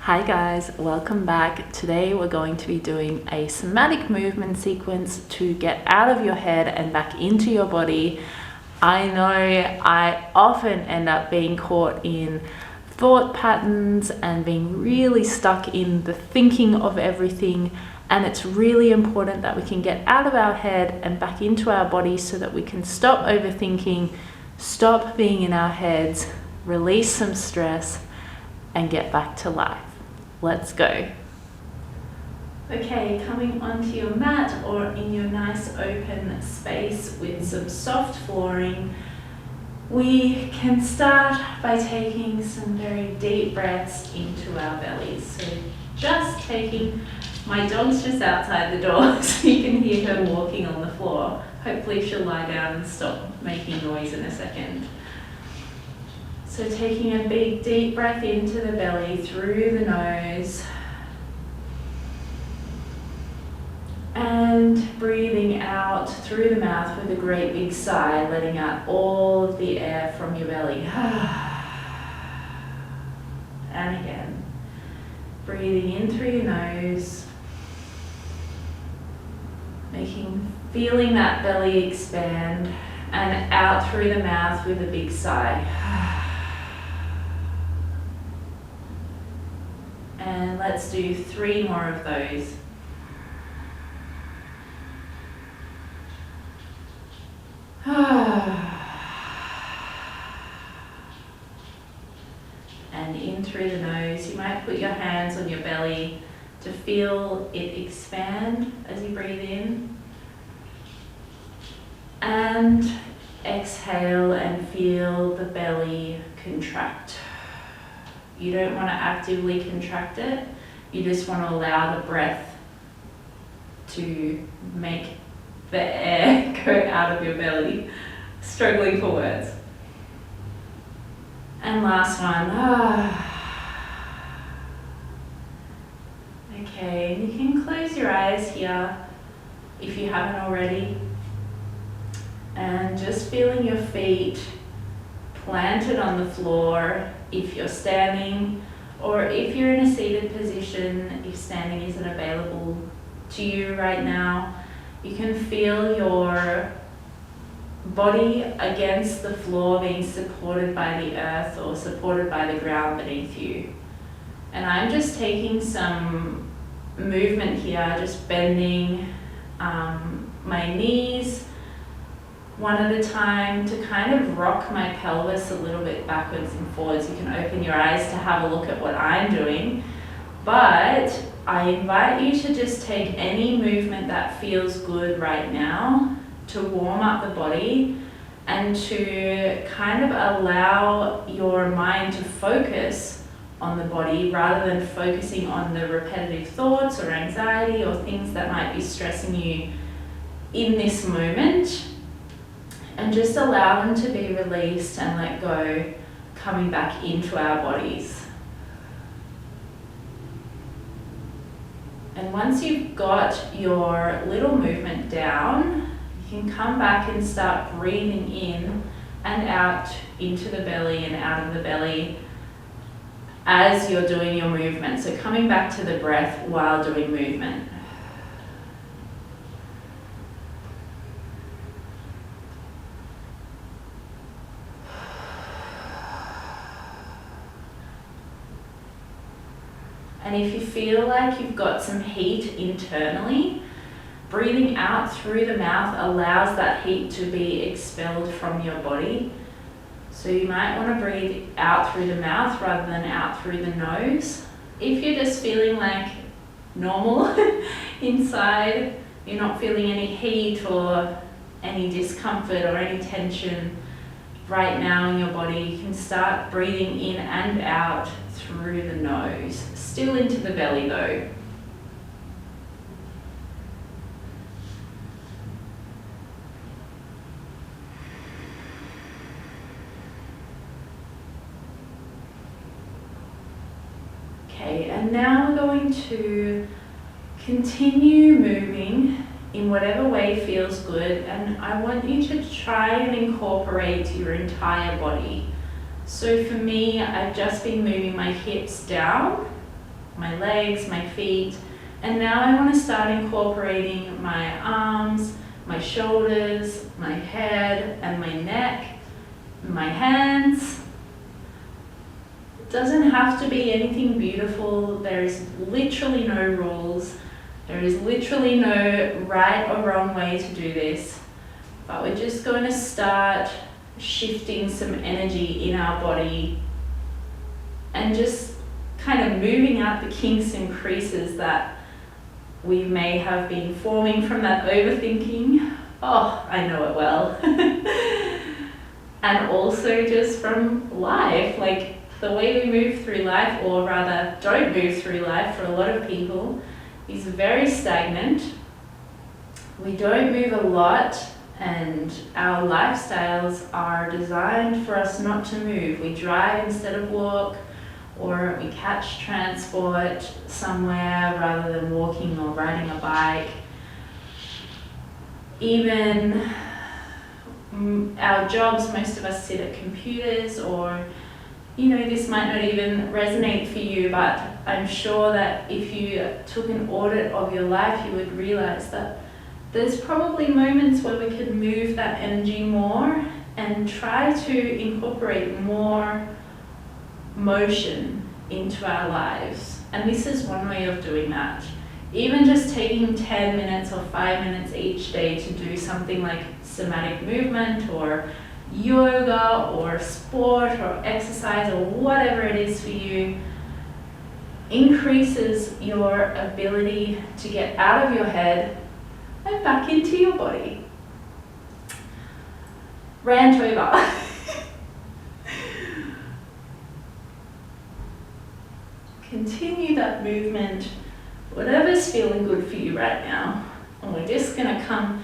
Hi guys, welcome back. Today we're going to be doing a somatic movement sequence to get out of your head and back into your body. I know I often end up being caught in thought patterns and being really stuck in the thinking of everything, and it's really important that we can get out of our head and back into our body so that we can stop overthinking, stop being in our heads, release some stress, and get back to life. Let's go. Okay, coming onto your mat or in your nice open space with some soft flooring, we can start by taking some very deep breaths into our bellies. So just taking, my dog's just outside the door so you can hear her walking on the floor. Hopefully she'll lie down and stop making noise in a second. So taking a big deep breath into the belly through the nose and breathing out through the mouth with a great big sigh, letting out all of the air from your belly. And again, breathing in through your nose, feeling that belly expand, and out through the mouth with a big sigh. And let's do 3 more of those. And in through the nose. You might put your hands on your belly to feel it expand as you breathe in. And exhale and feel the belly contract. You don't want to actively contract it. You just want to allow the breath to make the air go out of your belly. Struggling for words. And last one. Okay, and you can close your eyes here if you haven't already. And just feeling your feet planted on the floor if you're standing, or if you're in a seated position, if standing isn't available to you right now, you can feel your body against the floor being supported by the earth or supported by the ground beneath you. And I'm just taking some movement here, just bending my knees one at a time to kind of rock my pelvis a little bit backwards and forwards. You can open your eyes to have a look at what I'm doing, but I invite you to just take any movement that feels good right now to warm up the body and to kind of allow your mind to focus on the body rather than focusing on the repetitive thoughts or anxiety or things that might be stressing you in this moment. And just allow them to be released and let go, coming back into our bodies. And once you've got your little movement down, you can come back and start breathing in and out into the belly and out of the belly as you're doing your movement. So coming back to the breath while doing movement. And if you feel like you've got some heat internally, breathing out through the mouth allows that heat to be expelled from your body. So you might want to breathe out through the mouth rather than out through the nose. If you're just feeling like normal inside, you're not feeling any heat or any discomfort or any tension right now in your body, you can start breathing in and out through the nose. Still into the belly though. Okay, and now we're going to continue moving in whatever way feels good, and I want you to try and incorporate your entire body. So for me, I've just been moving my hips down my legs, my feet, and now I want to start incorporating my arms, my shoulders, my head and my neck, my hands. It doesn't have to be anything beautiful. There is literally no rules. There is literally no right or wrong way to do this, but we're just going to start shifting some energy in our body and just kind of moving out the kinks and creases that we may have been forming from that overthinking. Oh, I know it well. And also just from life, like the way we move through life, or rather don't move through life for a lot of people, is very stagnant. We don't move a lot, and our lifestyles are designed for us not to move. We drive instead of walk, or we catch transport somewhere rather than walking or riding a bike. Even our jobs, most of us sit at computers, or this might not even resonate for you, but I'm sure that if you took an audit of your life, you would realize that there's probably moments where we could move that energy more and try to incorporate more motion into our lives. And this is one way of doing that. Even just taking 10 minutes or 5 minutes each day to do something like somatic movement or yoga or sport or exercise or whatever it is for you, increases your ability to get out of your head and back into your body. Rant over. Continue that movement, whatever's feeling good for you right now. And we're just going to come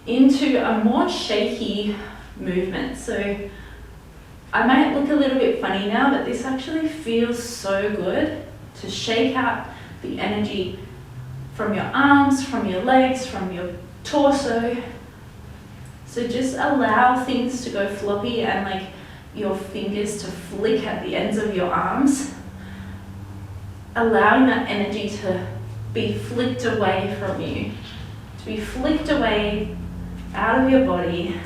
into a more shaky movement. So I might look a little bit funny now, but this actually feels so good to shake out the energy from your arms, from your legs, from your torso. So just allow things to go floppy and like your fingers to flick at the ends of your arms. Allowing that energy to be flicked away from you, to be flicked away out of your body.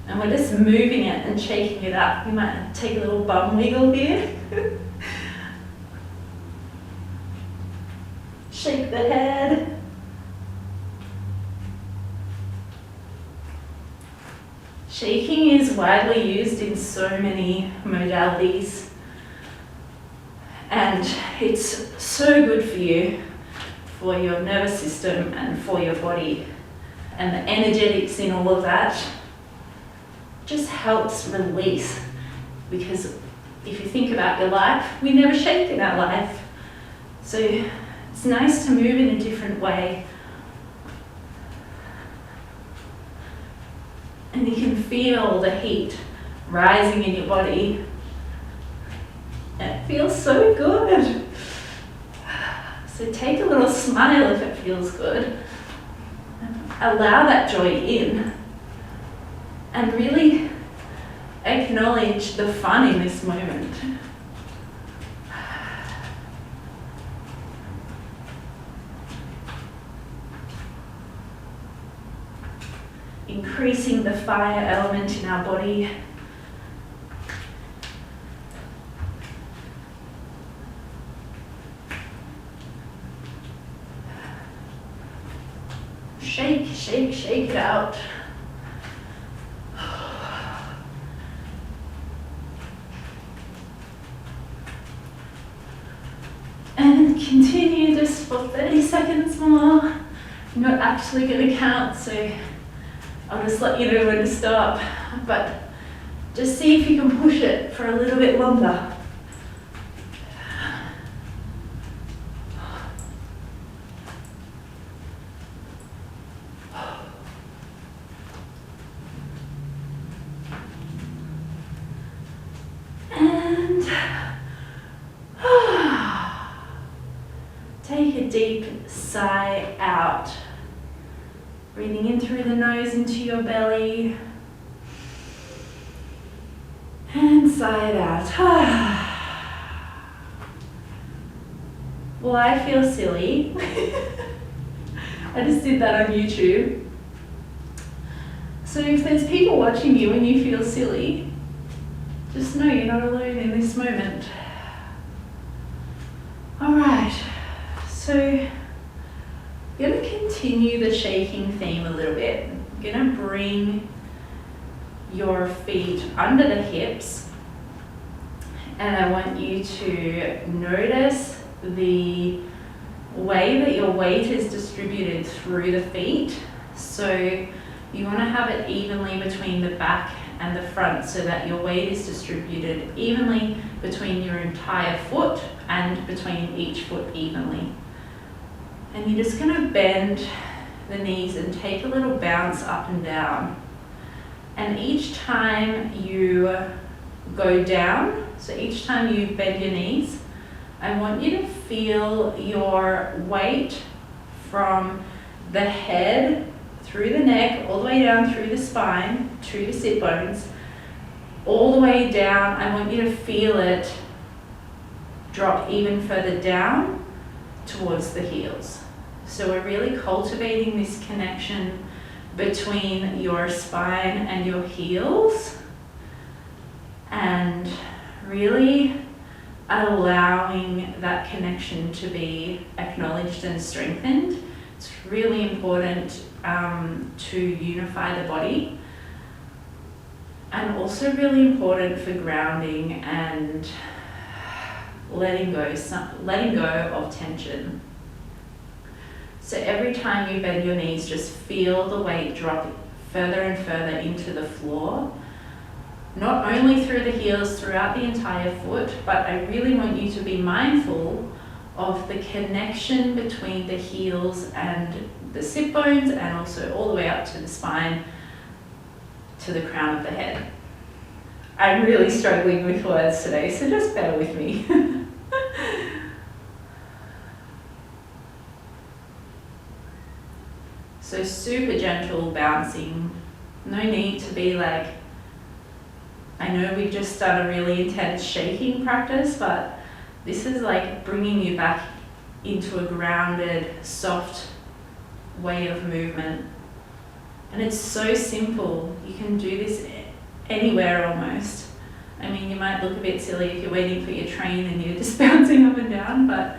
And we're just moving it and shaking it up. You might take a little bum wiggle here. Shake the head. Shaking is widely used in so many modalities, and it's so good for you, for your nervous system and for your body. And the energetics in all of that just helps release, because if you think about your life, we never shake in our life. So it's nice to move in a different way. And you can feel the heat rising in your body. It feels so good. So take a little smile if it feels good. Allow that joy in. And really acknowledge the fun in this moment. Increasing the fire element in our body. Shake, shake, shake it out. And continue just for 30 seconds more. I'm not actually going to count, so I'll just let you know when to stop. But just see if you can push it for a little bit longer. And take a deep sigh out. Breathing in through the nose into your belly. And sigh it out. Well, I feel silly. I just did that on YouTube. So if there's people watching you and you feel silly, just know you're not alone in this moment. Alright, so I'm going to continue the shaking theme a little bit. I'm going to bring your feet under the hips, and I want you to notice the way that your weight is distributed through the feet. So you want to have it evenly between the back and the front so that your weight is distributed evenly between your entire foot and between each foot evenly. And you're just going to bend the knees and take a little bounce up and down. And each time you go down, so each time you bend your knees, I want you to feel your weight from the head through the neck, all the way down through the spine, to the sit bones, all the way down. I want you to feel it drop even further down towards the heels. So we're really cultivating this connection between your spine and your heels, and really allowing that connection to be acknowledged and strengthened. It's really important to unify the body, and also really important for grounding and letting go of tension. So every time you bend your knees, just feel the weight drop further and further into the floor, not only through the heels, throughout the entire foot, but I really want you to be mindful of the connection between the heels and the sit bones, and also all the way up to the spine, to the crown of the head. I'm really struggling with words today, so just bear with me. So super gentle bouncing. No need to be like, I know we've just done a really intense shaking practice, but this is like bringing you back into a grounded, soft way of movement. And it's so simple. You can do this anywhere almost. I mean, you might look a bit silly if you're waiting for your train and you're just bouncing up and down, but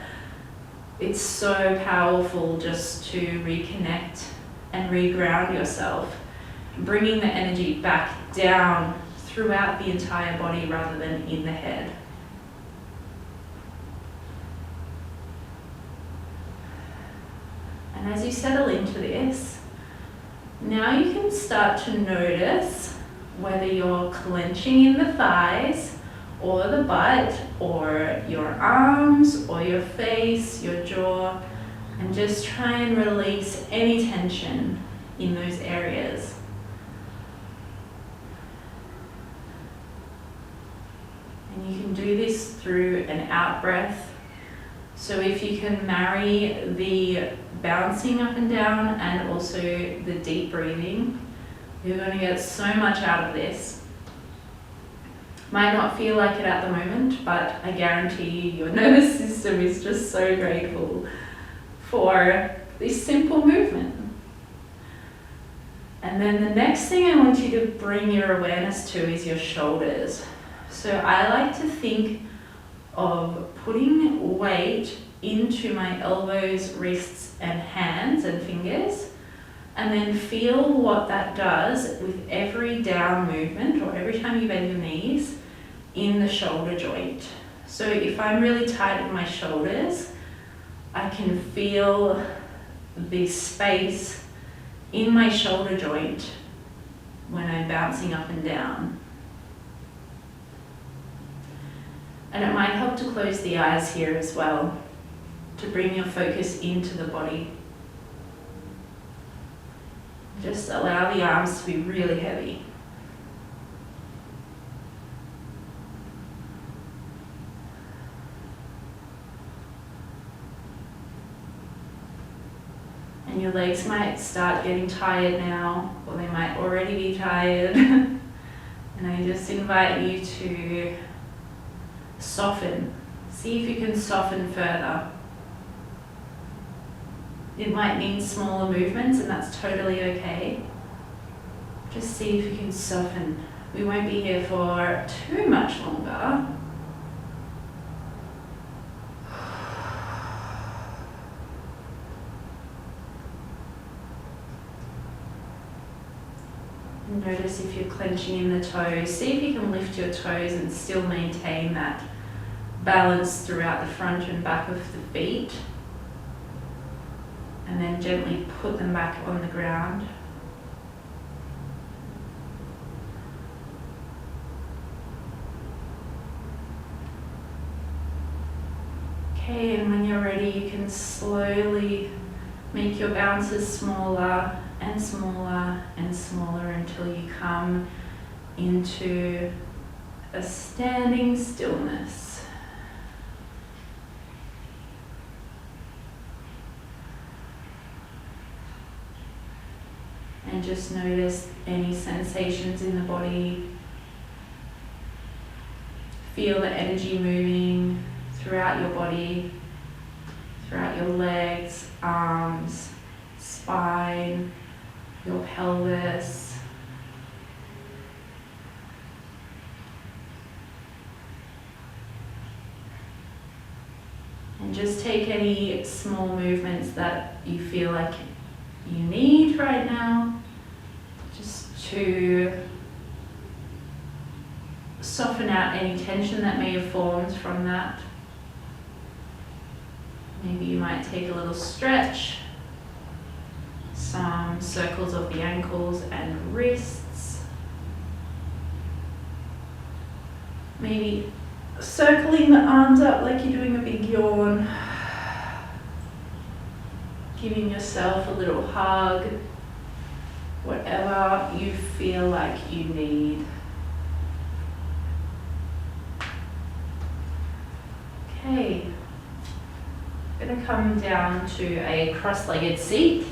it's so powerful just to reconnect and reground yourself, bringing the energy back down throughout the entire body rather than in the head. And as you settle into this, now you can start to notice whether you're clenching in the thighs or the butt or your arms or your face, your jaw, and just try and release any tension in those areas. And you can do this through an out breath. So if you can marry the bouncing up and down and also the deep breathing, you're going to get so much out of this. Might not feel like it at the moment, but I guarantee you your nervous system is just so grateful for this simple movement. And then the next thing I want you to bring your awareness to is your shoulders. So I like to think of putting weight into my elbows, wrists, and hands and fingers, and then feel what that does with every down movement or every time you bend your knees in the shoulder joint. So if I'm really tight in my shoulders, I can feel the space in my shoulder joint when I'm bouncing up and down. And it might help to close the eyes here as well, to bring your focus into the body. Just allow the arms to be really heavy. And your legs might start getting tired now, or they might already be tired. And I just invite you to soften. See if you can soften further. It might mean smaller movements, and that's totally okay. Just see if you can soften. We won't be here for too much longer. Notice if you're clenching in the toes. See if you can lift your toes and still maintain that balance throughout the front and back of the feet. And then gently put them back on the ground. Okay, and when you're ready, you can slowly make your bounces smaller and smaller and smaller until you come into a standing stillness. And just notice any sensations in the body. Feel the energy moving throughout your body, throughout your legs, arms, spine, your pelvis. And just take any small movements that you feel like you need right now, just to soften out any tension that may have formed from that. Maybe you might take a little stretch, some circles of the ankles and wrists. Maybe circling the arms up like you're doing a big yawn. Giving yourself a little hug, whatever you feel like you need. Okay, I'm going to come down to a cross-legged seat.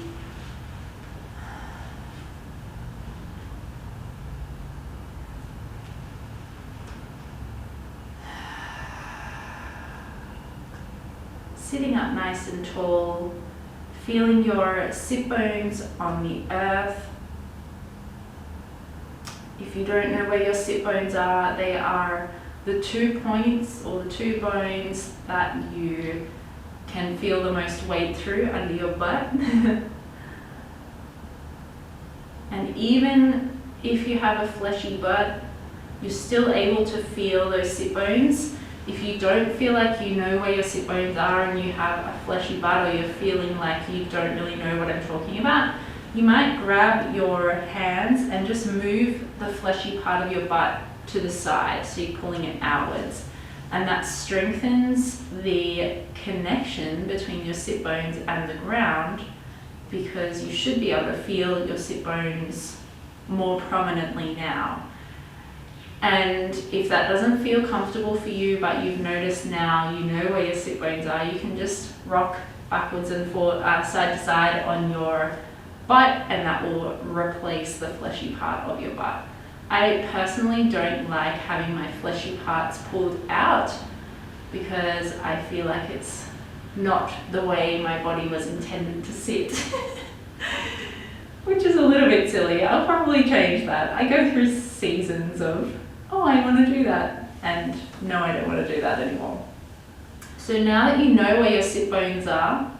Sitting up nice and tall. Feeling your sit bones on the earth. If you don't know where your sit bones are, they are the 2 points or the 2 bones that you can feel the most weight through under your butt. And even if you have a fleshy butt, you're still able to feel those sit bones. If you don't feel like you know where your sit bones are and you have a fleshy butt, or you're feeling like you don't really know what I'm talking about, you might grab your hands and just move the fleshy part of your butt to the side, so you're pulling it outwards. And that strengthens the connection between your sit bones and the ground, because you should be able to feel your sit bones more prominently now. And if that doesn't feel comfortable for you, but you've noticed now you know where your sit bones are, you can just rock backwards and forward, side to side on your butt, and that will replace the fleshy part of your butt. I personally don't like having my fleshy parts pulled out, because I feel like it's not the way my body was intended to sit. Which is a little bit silly. I'll probably change that. I go through seasons of, oh, I want to do that, and no, I don't want to do that anymore. So now that you know where your sit bones are,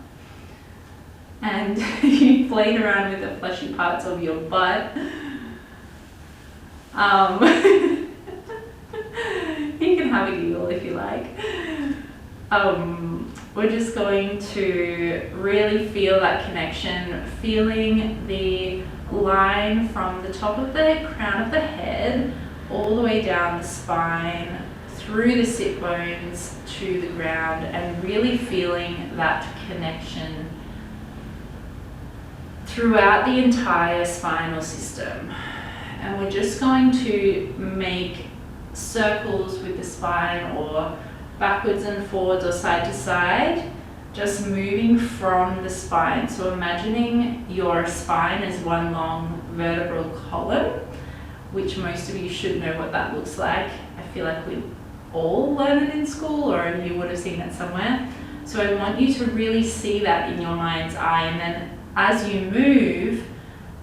and you played around with the fleshy parts of your butt, you can have a giggle if you like. We're just going to really feel that connection, feeling the line from the top of the crown of the head all the way down the spine, through the sit bones to the ground, and really feeling that connection throughout the entire spinal system. And we're just going to make circles with the spine, or backwards and forwards or side to side, just moving from the spine. So imagining your spine as one long vertebral column, which most of you should know what that looks like. I feel like we all learn it in school, or you would have seen it somewhere. So I want you to really see that in your mind's eye, and then as you move,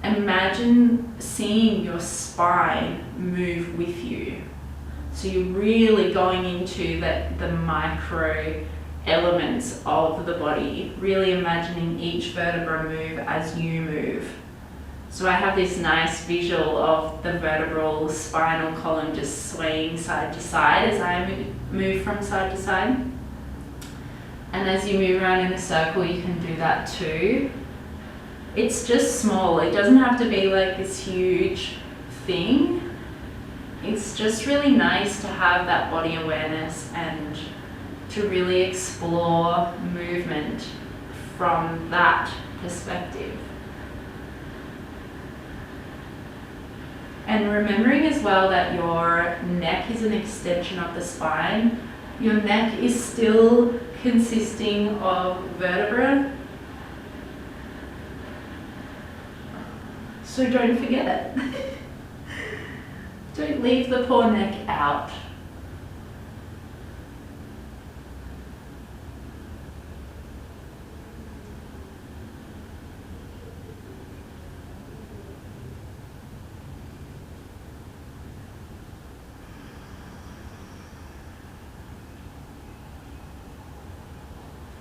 imagine seeing your spine move with you. So you're really going into the micro elements of the body, really imagining each vertebra move as you move. So I have this nice visual of the vertebral spinal column just swaying side to side as I move from side to side. And as you move around in a circle, you can do that too. It's just small, it doesn't have to be like this huge thing. It's just really nice to have that body awareness and to really explore movement from that perspective. And remembering as well that your neck is an extension of the spine. Your neck is still consisting of vertebra. So don't forget it. Don't leave the poor neck out.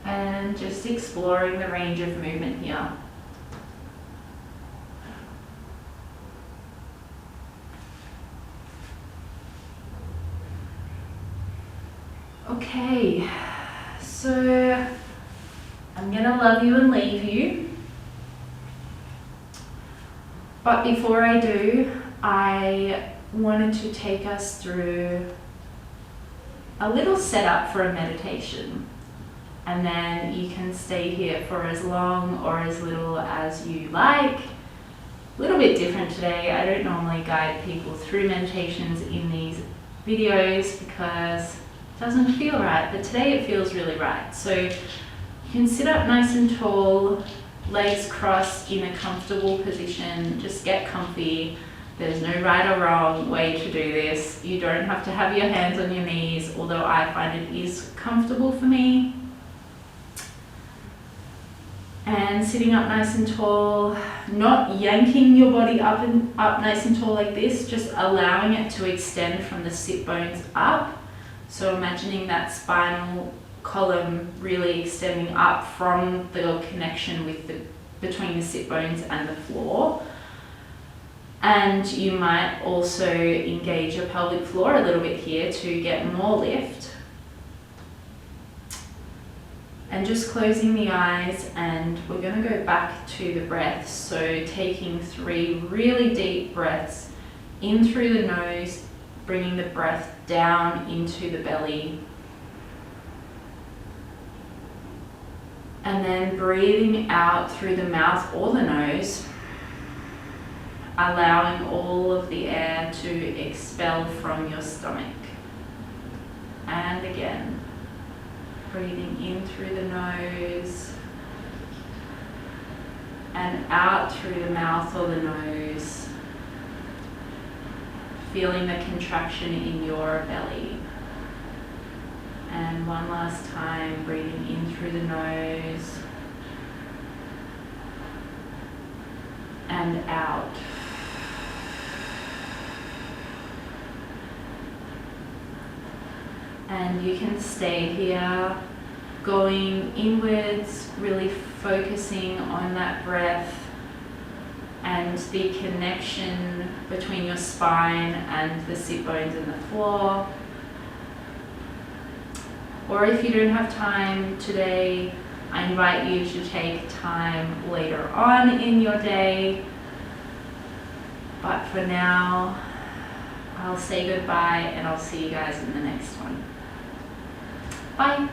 And just exploring the range of movement here. Okay, so I'm gonna love you and leave you. But before I do, I wanted to take us through a little setup for a meditation. And then you can stay here for as long or as little as you like. A little bit different today. I don't normally guide people through meditations in these videos because it doesn't feel right, but today it feels really right. So you can sit up nice and tall, legs crossed in a comfortable position. Just get comfy. There's no right or wrong way to do this. You don't have to have your hands on your knees, although I find it is comfortable for me. And sitting up nice and tall, not yanking your body up nice and tall like this, just allowing it to extend from the sit bones up. So imagining that spinal column really extending up from the connection with between the sit bones and the floor. And you might also engage your pelvic floor a little bit here to get more lift. And just closing the eyes, and we're going to go back to the breath. So taking 3 really deep breaths in through the nose, bringing the breath down into the belly. And then breathing out through the mouth or the nose, allowing all of the air to expel from your stomach. And again. Breathing in through the nose and out through the mouth or the nose, feeling the contraction in your belly. And one last time, breathing in through the nose and out. And you can stay here, going inwards, really focusing on that breath and the connection between your spine and the sit bones and the floor. Or if you don't have time today, I invite you to take time later on in your day. But for now, I'll say goodbye and I'll see you guys in the next one. Bye.